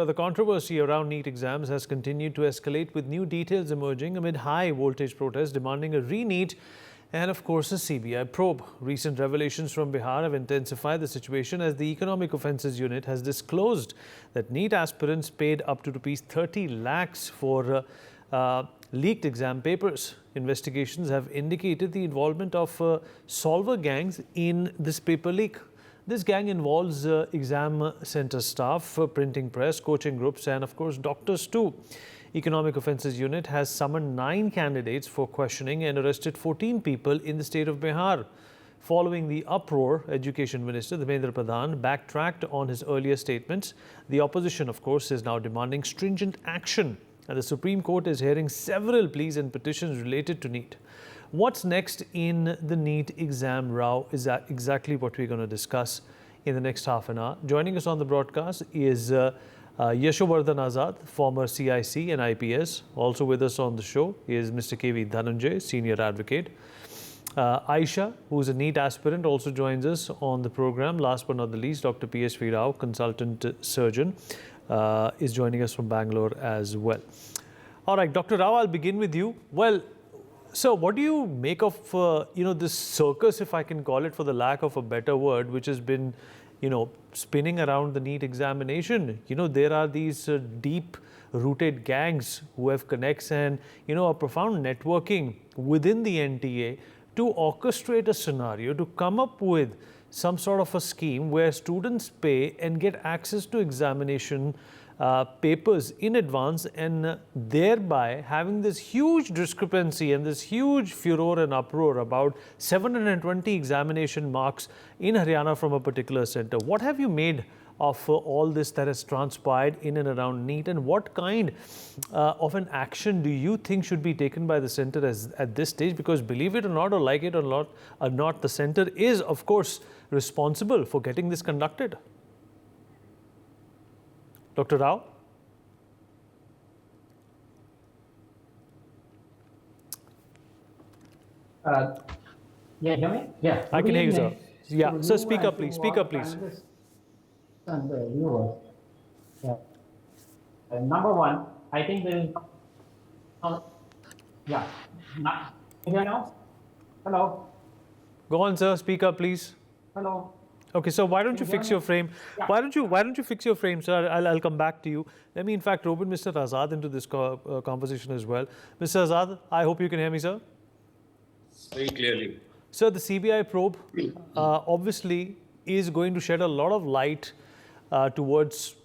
The controversy around NEET exams has continued to escalate, with new details emerging amid high voltage protests demanding a re-NEET and, of course, a CBI probe. Recent revelations from Bihar have intensified the situation, as the Economic Offences Unit has disclosed that NEET aspirants paid up to Rs 30 lakhs for leaked exam papers. Investigations have indicated the involvement of solver gangs in this paper leak. This gang involves exam center staff, printing press, coaching groups, and of course doctors too. Economic Offences Unit has summoned 9 candidates for questioning and arrested 14 people in the state of Bihar. Following the uproar, Education Minister Dharmendra Pradhan backtracked on his earlier statements. The opposition, of course, is now demanding stringent action, and the Supreme Court is hearing several pleas and petitions related to NEET. What's next in the NEET exam row is that exactly what we're going to discuss in the next half an hour. Joining us on the broadcast is Yashovardhan Azad, former CIC and IPS. Also with us on the show is Mr. KV Dhananjay, senior advocate. Aisha, who's a NEET aspirant, also joins us on the program. Last but not the least, Dr. PSV Rao, consultant surgeon, is joining us from Bangalore as well. All right, Dr. Rao, I'll begin with you. Well, so what do you make of, this circus, if I can call it, for the lack of a better word, which has been, spinning around the NEET examination? There are these deep-rooted gangs who have connects and, a profound networking within the NTA to orchestrate a scenario, to come up with some sort of a scheme where students pay and get access to examination papers in advance, and thereby having this huge discrepancy and this huge furor and uproar about 720 examination marks in Haryana from a particular center. What have you made of all this that has transpired in and around NEET, and what kind of an action do you think should be taken by the center at this stage? Because believe it or not, or like it or not, the center is, of course, responsible for getting this conducted. Dr. Rao? Yeah, hear me? Yeah. I can hear you, sir. Yeah, sir, speak up, please. Speak up, please. And the viewers. Yeah. Number one, I think there is. Yeah. Hear now? Hello. Go on, sir. Speak up, please. Hello. Okay, so why don't you fix your frame? Yeah. Why don't you fix your frame, sir? I'll come back to you. Let me, in fact, rope in Mr. Azad into this conversation as well. Mr. Azad, I hope you can hear me, sir. Very clearly. Sir, the CBI probe obviously is going to shed a lot of light towards,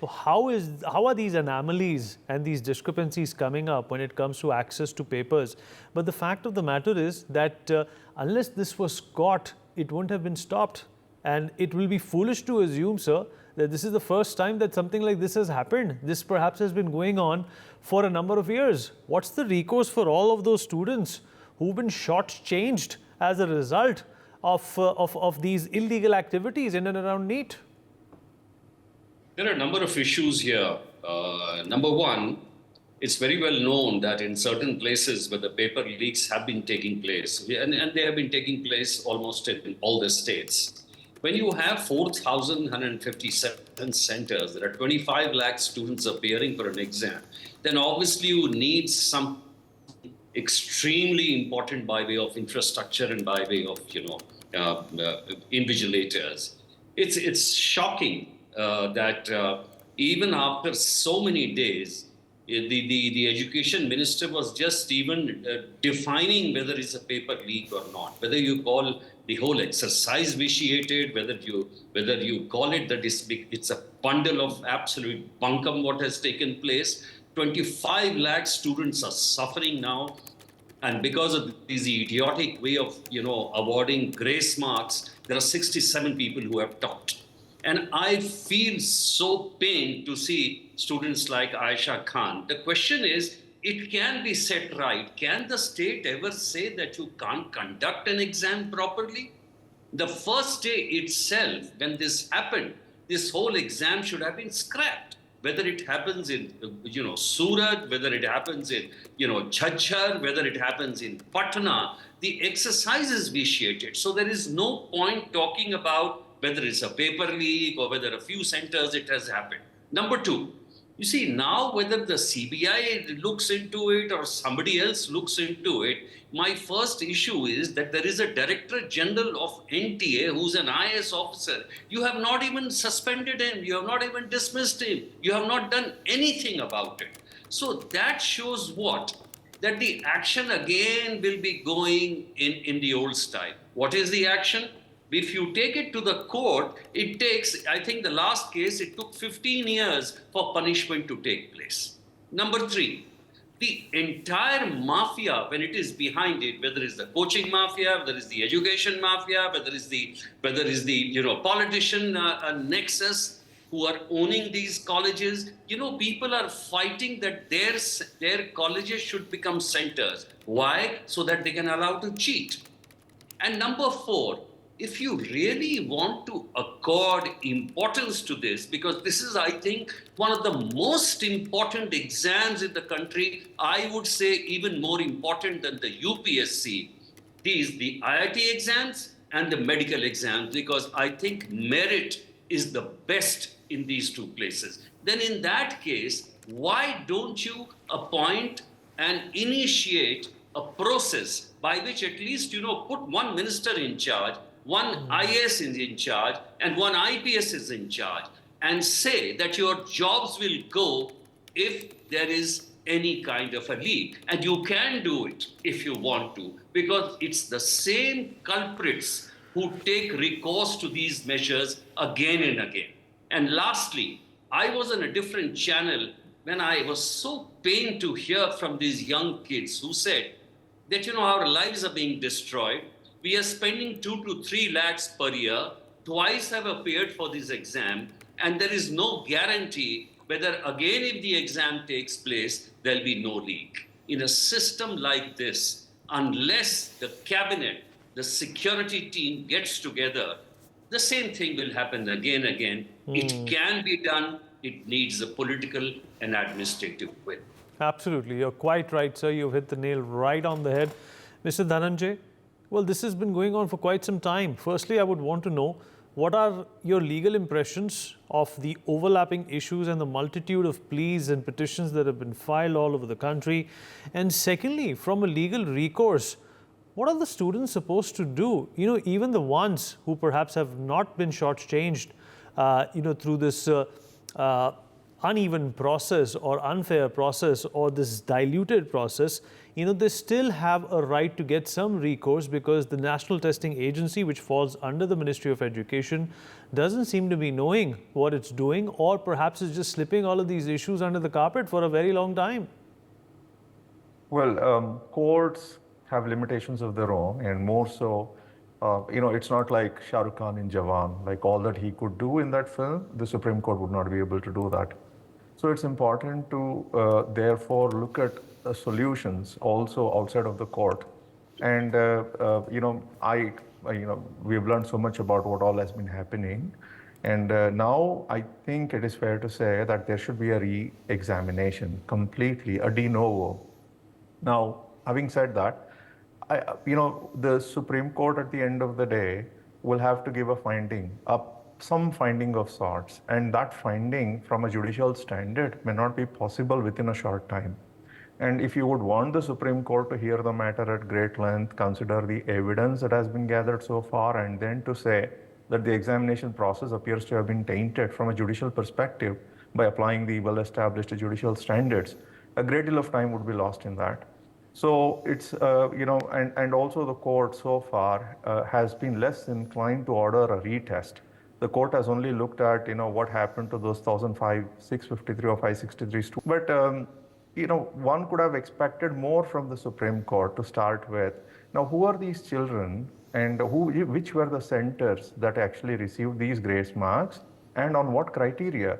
how are these anomalies and these discrepancies coming up when it comes to access to papers. But the fact of the matter is that unless this was caught, it wouldn't have been stopped. And it will be foolish to assume, sir, that this is the first time that something like this has happened. This perhaps has been going on for a number of years. What's the recourse for all of those students who've been shortchanged as a result of these illegal activities in and around NEET? There are a number of issues here. Number one, it's very well known that in certain places where the paper leaks have been taking place, and they have been taking place almost in all the states. When you have 4,157 centers, there are 25 lakh students appearing for an exam, then obviously you need some extremely important by way of infrastructure and by way of, invigilators. It's shocking that even after so many days, the education minister was just even defining whether it's a paper leak or not, whether you call the whole exercise vitiated, whether you call it that it's a bundle of absolute bunkum what has taken place. 25 lakh students are suffering now, and because of this idiotic way of awarding grace marks, there are 67 people who have topped. And I feel so pained to see students like Aisha Khan. The question is, it can be set right. Can the state ever say that you can't conduct an exam properly? The first day itself, when this happened, this whole exam should have been scrapped. Whether it happens in, Surat, whether it happens in, Jhajjar, whether it happens in Patna, the exercise is vitiated. So there is no point talking about whether it's a paper leak or whether a few centers it has happened. Number two, you see now whether the CBI looks into it or somebody else looks into it, my first issue is that there is a Director General of NTA who's an IAS officer. You have not even suspended him, you have not even dismissed him, you have not done anything about it. So that shows what? That the action again will be going in the old style. What is the action? If you take it to the court, it takes, I think the last case, it took 15 years for punishment to take place. Number three, the entire mafia, when it is behind it, whether it's the coaching mafia, whether it's the education mafia, whether it's the politician nexus who are owning these colleges, people are fighting that their colleges should become centers. Why? So that they can allow to cheat. And number four, if you really want to accord importance to this, because this is, I think, one of the most important exams in the country, I would say even more important than the UPSC, these the IIT exams and the medical exams, because I think merit is the best in these two places. Then in that case, why don't you appoint and initiate a process by which at least, put one minister in charge, one IAS is in charge, and one IPS is in charge, and say that your jobs will go if there is any kind of a leak. And you can do it if you want to, because it's the same culprits who take recourse to these measures again and again. And lastly, I was on a different channel when I was so pained to hear from these young kids who said that, our lives are being destroyed. We are spending 2 to 3 lakhs per year. Twice have appeared for this exam, and there is no guarantee whether again if the exam takes place, there'll be no leak. In a system like this, unless the cabinet, the security team gets together, the same thing will happen again and again. It can be done. It needs a political and administrative will. Absolutely. You're quite right, sir. You've hit the nail right on the head. Mr. Dhananjay, well, this has been going on for quite some time. Firstly, I would want to know, what are your legal impressions of the overlapping issues and the multitude of pleas and petitions that have been filed all over the country? And secondly, from a legal recourse, what are the students supposed to do? Even the ones who perhaps have not been shortchanged, through this uneven process or unfair process or this diluted process, they still have a right to get some recourse, because the National Testing Agency, which falls under the Ministry of Education, doesn't seem to be knowing what it's doing, or perhaps is just slipping all of these issues under the carpet for a very long time. Well, courts have limitations of their own, and more so, it's not like Shah Rukh Khan in Jawan. Like, all that he could do in that film, the Supreme Court would not be able to do that. So it's important to therefore look at solutions also outside of the court. And we've learned so much about what all has been happening. And now I think it is fair to say that there should be a re-examination, completely, a de novo. Now, having said that, the Supreme Court at the end of the day will have to give a finding, some finding of sorts. And that finding from a judicial standard may not be possible within a short time. And if you would want the Supreme Court to hear the matter at great length, consider the evidence that has been gathered so far, and then to say that the examination process appears to have been tainted from a judicial perspective by applying the well-established judicial standards, a great deal of time would be lost in that. So it's, and also the court so far has been less inclined to order a retest. The court has only looked at, what happened to those 653 or 563 students. But, one could have expected more from the Supreme Court to start with. Now, who are these children, and which were the centers that actually received these grace marks, and on what criteria?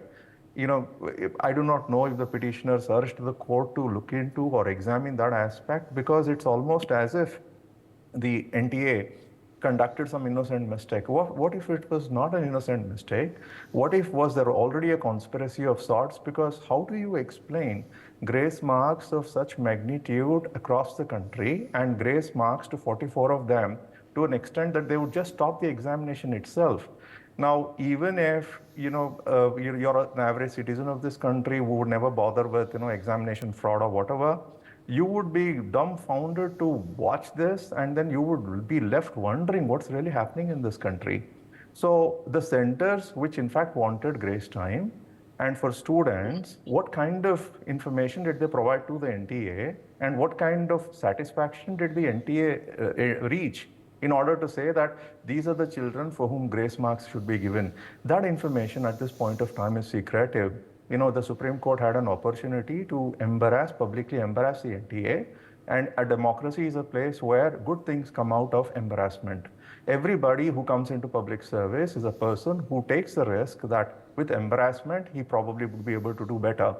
I do not know if the petitioners urged the court to look into or examine that aspect, because it's almost as if the NTA conducted some innocent mistake. What if it was not an innocent mistake? What if was there already a conspiracy of sorts? Because how do you explain grace marks of such magnitude across the country, and grace marks to 44 of them to an extent that they would just stop the examination itself? Now, even if you're an average citizen of this country who would never bother with examination fraud or whatever, you would be dumbfounded to watch this, and then you would be left wondering what's really happening in this country. So the centers, which in fact wanted grace time, and for students, what kind of information did they provide to the NTA, and what kind of satisfaction did the NTA reach in order to say that these are the children for whom grace marks should be given? That information at this point of time is secretive. The Supreme Court had an opportunity to publicly embarrass the NTA, and a democracy is a place where good things come out of embarrassment. Everybody who comes into public service is a person who takes the risk that with embarrassment, he probably would be able to do better.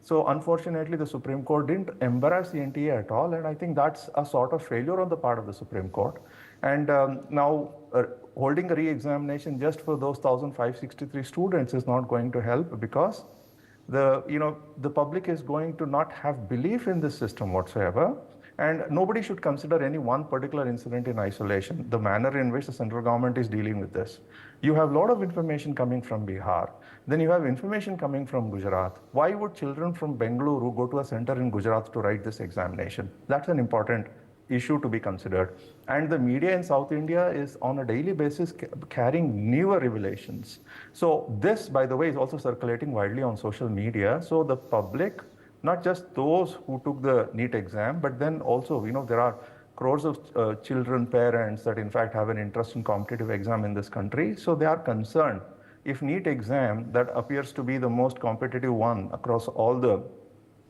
So unfortunately, the Supreme Court didn't embarrass the NTA at all, and I think that's a sort of failure on the part of the Supreme Court. And now holding a re-examination just for those 1,563 students is not going to help, because the public is going to not have belief in this system whatsoever. And nobody should consider any one particular incident in isolation, the manner in which the central government is dealing with this. You have a lot of information coming from Bihar. Then you have information coming from Gujarat. Why would children from Bengaluru go to a center in Gujarat to write this examination? That's an important issue to be considered. And the media in South India is on a daily basis carrying newer revelations. So this, by the way, is also circulating widely on social media. So the public, not just those who took the NEET exam, but then also, there are crores of children, parents that in fact have an interest in competitive exam in this country. So they are concerned if NEET exam that appears to be the most competitive one across all the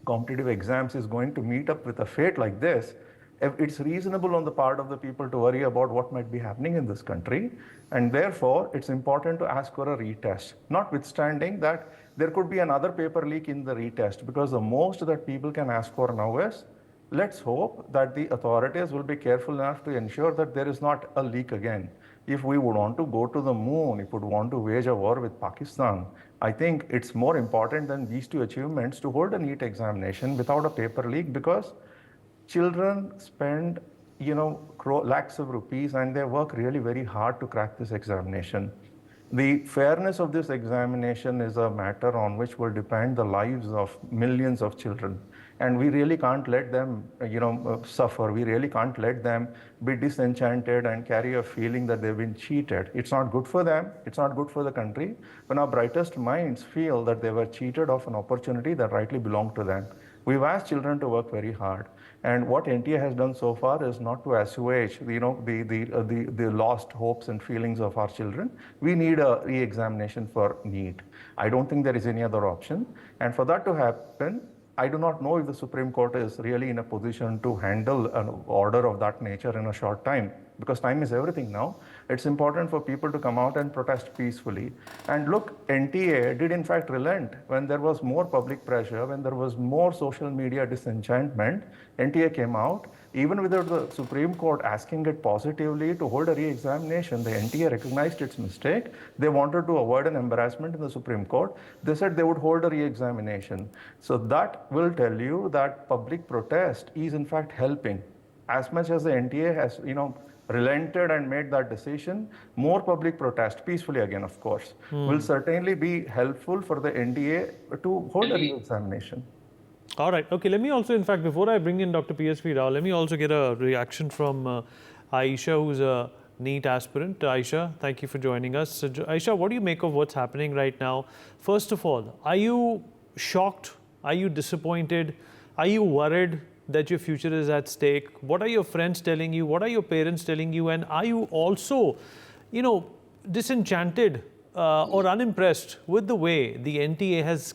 competitive exams is going to meet up with a fate like this, it's reasonable on the part of the people to worry about what might be happening in this country. And therefore, it's important to ask for a retest, notwithstanding that there could be another paper leak in the retest, because the most that people can ask for now is, let's hope that the authorities will be careful enough to ensure that there is not a leak again. If we would want to go to the moon, if we would want to wage a war with Pakistan, I think it's more important than these two achievements to hold a NEET examination without a paper leak, because children spend, lakhs of rupees, and they work really very hard to crack this examination. The fairness of this examination is a matter on which will depend the lives of millions of children. And we really can't let them, suffer. We really can't let them be disenchanted and carry a feeling that they've been cheated. It's not good for them. It's not good for the country. When our brightest minds feel that they were cheated of an opportunity that rightly belonged to them. We've asked children to work very hard. And what NTA has done so far is not to assuage, the lost hopes and feelings of our children. We need a re-examination for NEET. I don't think there is any other option. And for that to happen, I do not know if the Supreme Court is really in a position to handle an order of that nature in a short time, because time is everything now. It's important for people to come out and protest peacefully. And look, NTA did in fact relent when there was more public pressure, when there was more social media disenchantment. NTA came out, even without the Supreme Court asking it positively to hold a re-examination. The NTA recognized its mistake. They wanted to avoid an embarrassment in the Supreme Court. They said they would hold a re-examination. So that will tell you that public protest is in fact helping. As much as the NTA has, relented and made that decision, more public protest, peacefully again, of course, will certainly be helpful for the NTA to hold a re-examination. All right. Okay. Let me also, in fact, before I bring in Dr. PSV Rao, let me also get a reaction from Aisha, who's a NEET aspirant. Aisha, thank you for joining us. So, Aisha, what do you make of what's happening right now? First of all, are you shocked? Are you disappointed? Are you worried that your future is at stake? What are your friends telling you? What are your parents telling you? And are you also, disenchanted or unimpressed with the way the NTA has,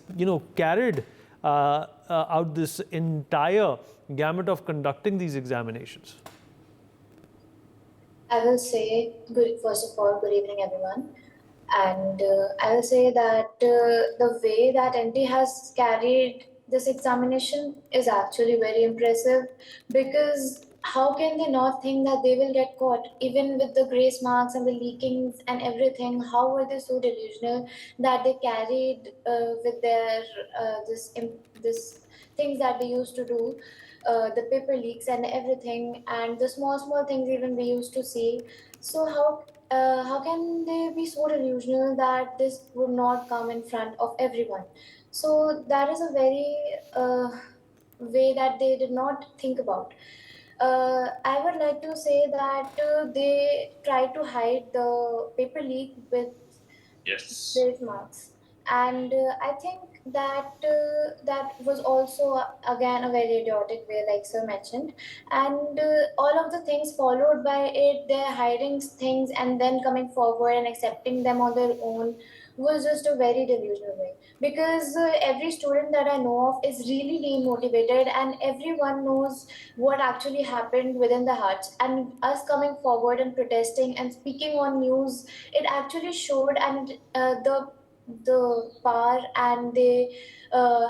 carried out this entire gamut of conducting these examinations? I will say, first of all, good evening, everyone. And I will say that the way that NT has carried this examination is actually very impressive, because how can they not think that they will get caught? Even with the grace marks and the leakings and everything, how were they so delusional that they carried with their this things that they used to do, the paper leaks and everything, and the small things even we used to see. So how can they be so delusional that this would not come in front of everyone? So that is a very way that they did not think about. I would like to say that they tried to hide the paper leak with Yes. grade marks, and I think that that was also again a very idiotic way, like sir mentioned, and all of the things followed by it, they're hiding things and then coming forward and accepting them on their own, was just a very delusional way, because every student that I know of is really demotivated and everyone knows what actually happened within the hearts, and us coming forward and protesting and speaking on news, it actually showed, and the power, and they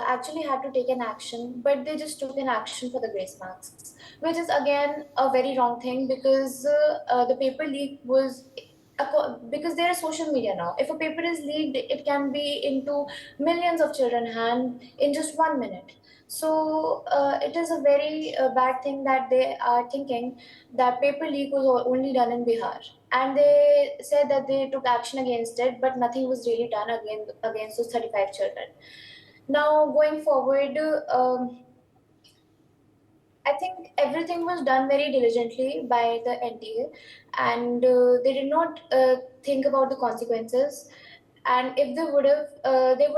actually had to take an action, but they just took an action for the grace marks, which is again a very wrong thing, because the paper leak was because there is social media now. If a paper is leaked, it can be into millions of children hand in just 1 minute. So it is a very bad thing that they are thinking that paper leak was only done in Bihar, and they said that they took action against it, but nothing was really done against those 35 children. Now going forward, I think everything was done very diligently by the NTA, and they did not think about the consequences. And if they would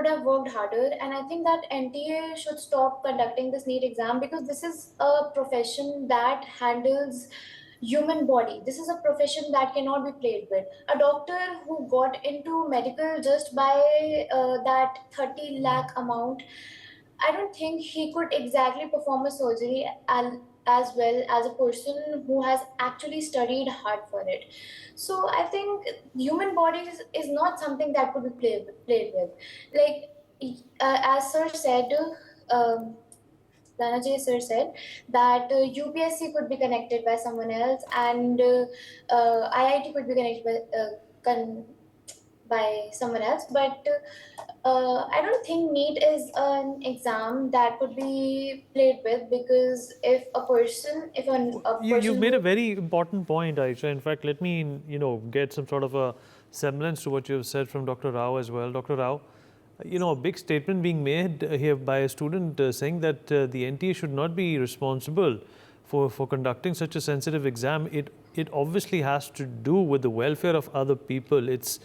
have worked harder. And I think that NTA should stop conducting this NEET exam, because this is a profession that handles human body. This is a profession that cannot be played with. A doctor who got into medical just by that 30 lakh amount, I don't think he could exactly perform a surgery as well as a person who has actually studied hard for it. So I think human body is not something that could be played with. Like as sir said, um, Dhanajay sir said that UPSC could be connected by someone else, and IIT could be connected by someone else. But I don't think NEET is an exam that could be played with, because if a person, if a You've person made a who, very important point, Aisha. In fact, let me, get some sort of a semblance to what you've said from Dr. Rao as well. Dr. Rao, a big statement being made here by a student saying that the NTA should not be responsible for conducting such a sensitive exam. It obviously has to do with the welfare of other people. It's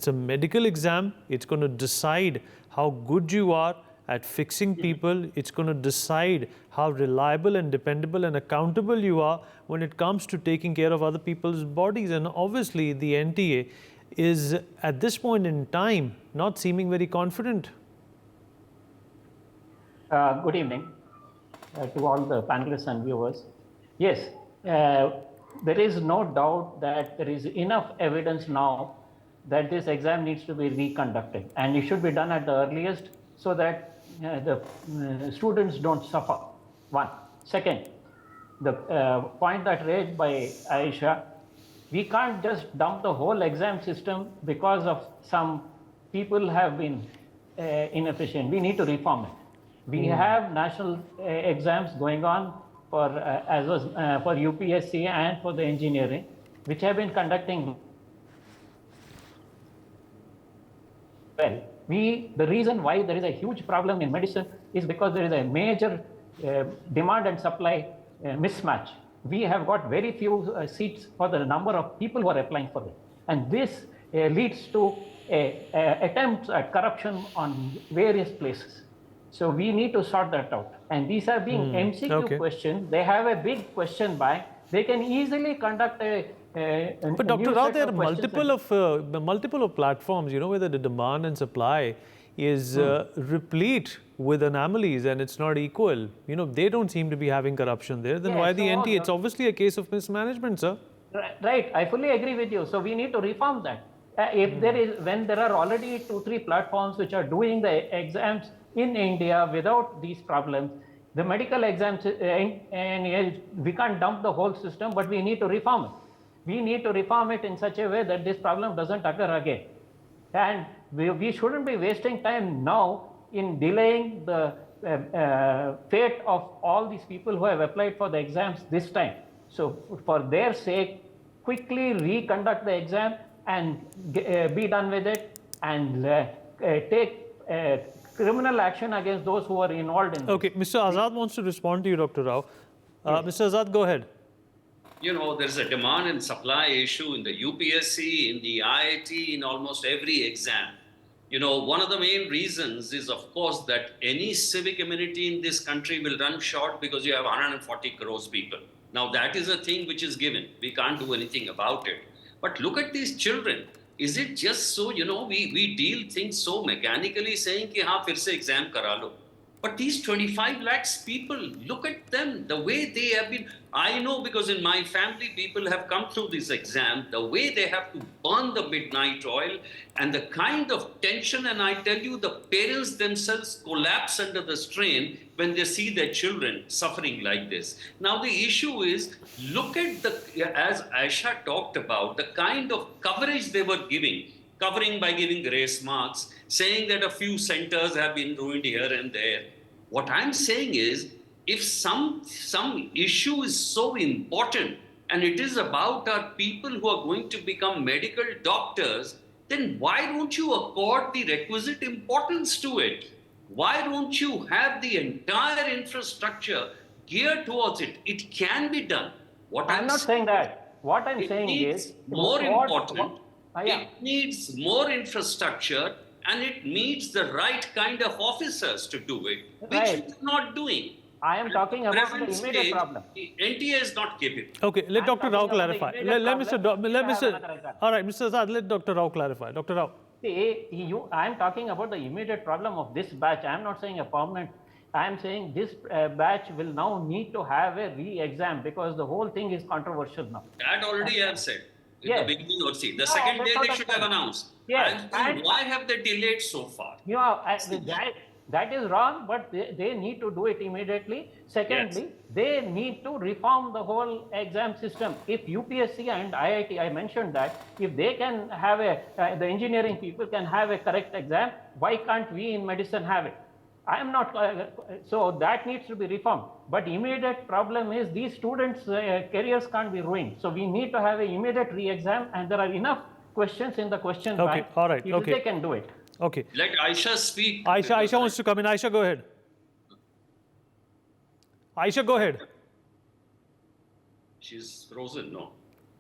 a medical exam. It's going to decide how good you are at fixing people. It's going to decide how reliable and dependable and accountable you are when it comes to taking care of other people's bodies. And obviously, the NTA is at this point in time not seeming very confident. Good evening to all the panelists and viewers. Yes, there is no doubt that there is enough evidence now that this exam needs to be reconducted, and it should be done at the earliest so that the students don't suffer. One. Second, the point that raised by Aisha, we can't just dump the whole exam system because of some people have been inefficient. We need to reform it. We have national exams going on for for UPSC and for the engineering, which have been conducting well. The reason why there is a huge problem in medicine is because there is a major demand and supply mismatch. We have got very few seats for the number of people who are applying for it. And this leads to attempts at corruption on various places. So we need to sort that out. And these are being MCQ questions. They have a big question bank. They can easily conduct but Dr. Rao, there are multiple of platforms, where the demand and supply is replete with anomalies and it's not equal. They don't seem to be having corruption there. Then why the NT? It's obviously a case of mismanagement, sir. Right. I fully agree with you. So we need to reform that. When there are already 2-3 platforms which are doing the exams in India without these problems, the medical exams, and we can't dump the whole system, but we need to reform it. We need to reform it in such a way that this problem doesn't occur again. And we shouldn't be wasting time now in delaying the fate of all these people who have applied for the exams this time. So for their sake, quickly reconduct the exam and be done with it, and take criminal action against those who are involved in this. Okay, Mr. Azad wants to respond to you, Dr. Rao. Yes. Mr. Azad, go ahead. You know, there's a demand and supply issue in the UPSC, in the IIT, in almost every exam. You know, one of the main reasons is, of course, that any civic immunity in this country will run short because you have 140 crores people. Now, that is a thing which is given. We can't do anything about it. But look at these children. Is it just so, you know, we deal things so mechanically, saying ki haan, fir se exam kara lo. But these 25 lakhs people, look at them, the way they have been. I know because in my family, people have come through this exam, the way they have to burn the midnight oil and the kind of tension. And I tell you, the parents themselves collapse under the strain when they see their children suffering like this. Now, the issue is, look at as Aisha talked about, the kind of coverage they were giving. Covering by giving grace marks, saying that a few centers have been ruined here and there. What I'm saying is, if some issue is so important and it is about our people who are going to become medical doctors, then why don't you accord the requisite importance to it? Why don't you have the entire infrastructure geared towards it? It can be done. What I'm not saying that. What I'm saying is more important. Yeah. It needs more infrastructure and it needs the right kind of officers to do it, which Right. it's not doing. I am talking about the Present immediate stage, problem. the NTA is not capable. Okay, let I'm Dr. Rao talking about the clarify. immediate Let problem. Mr. All right, Mr. Azad, let Dr. Rao clarify. Dr. Rao. See, I am talking about the immediate problem of this batch. I am not saying a permanent. I am saying this batch will now need to have a re-exam because the whole thing is controversial now. That already I have said in Yes. the beginning or see. The No, second that's day not they the should have point. announced. Yes, And and- why have they delayed so far? You know, that is wrong, but they need to do it immediately. Secondly, they need to reform the whole exam system. If UPSC and IIT, I mentioned that, if they can have the engineering people can have a correct exam, why can't we in medicine have it? I am not, so that needs to be reformed. But immediate problem is these students' careers can't be ruined. So we need to have an immediate re-exam, and there are enough questions in the question Okay, bank. all right, If okay. They can do it. Okay. Let Aisha speak. Aisha wants to come in. Aisha, go ahead. Aisha, go ahead. She's frozen, no?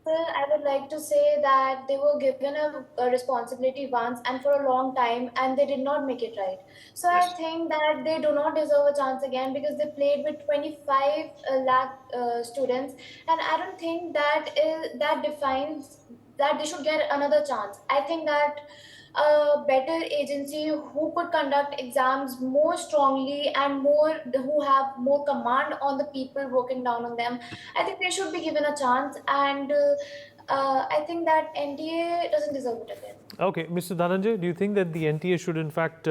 Well, I would like to say that they were given a responsibility once and for a long time, and they did not make it right. So Yes. I think that they do not deserve a chance again because they played with 25 lakh students, and I don't think that defines that they should get another chance. I think that a better agency who could conduct exams more strongly and who have more command on the people working down on them, I think they should be given a chance, and I think that NTA doesn't deserve it again. Okay, Mr. Dharmendra, do you think that the NTA should in fact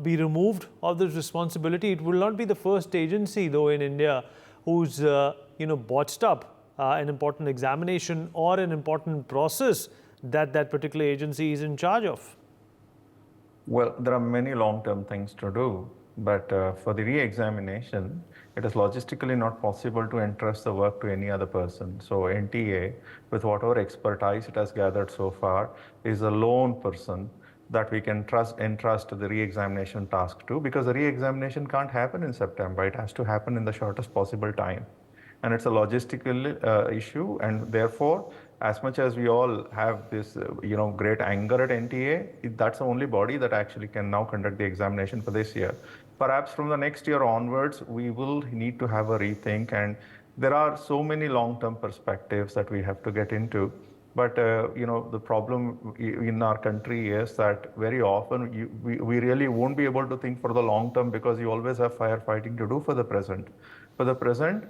be removed of this responsibility? It will not be the first agency, though, in India who's botched up an important examination or an important process that particular agency is in charge of. Well, there are many long-term things to do, but for the re-examination, it is logistically not possible to entrust the work to any other person. So NTA, with whatever expertise it has gathered so far, is a lone person that we can entrust the re-examination task to, because the re-examination can't happen in September. It has to happen in the shortest possible time. And it's a logistical issue, and therefore, as much as we all have this, great anger at NTA, that's the only body that actually can now conduct the examination for this year. Perhaps from the next year onwards, we will need to have a rethink, and there are so many long-term perspectives that we have to get into. But the problem in our country is that very often we really won't be able to think for the long term because you always have firefighting to do for the present. For the present,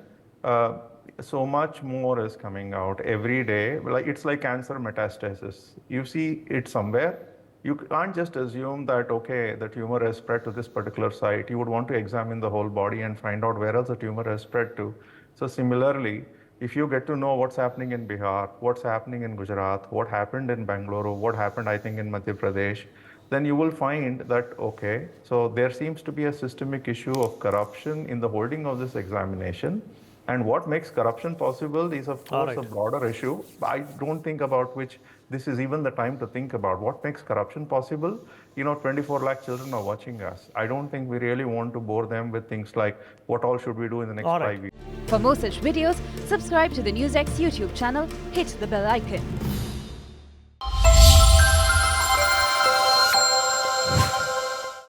so much more is coming out every day. It's like cancer metastasis. You see it somewhere. You can't just assume that, okay, the tumor has spread to this particular site. You would want to examine the whole body and find out where else the tumor has spread to. So similarly, if you get to know what's happening in Bihar, what's happening in Gujarat, what happened in Bangalore, what happened, I think, in Madhya Pradesh, then you will find that, okay, so there seems to be a systemic issue of corruption in the holding of this examination. And what makes corruption possible is, of course, a right. broader issue. I don't think about which this is even the time to think about. What makes corruption possible? 24 lakh children are watching us. I don't think we really want to bore them with things like what all should we do in the next All right. 5 years. For more such videos, subscribe to the NewsX YouTube channel, hit the bell icon.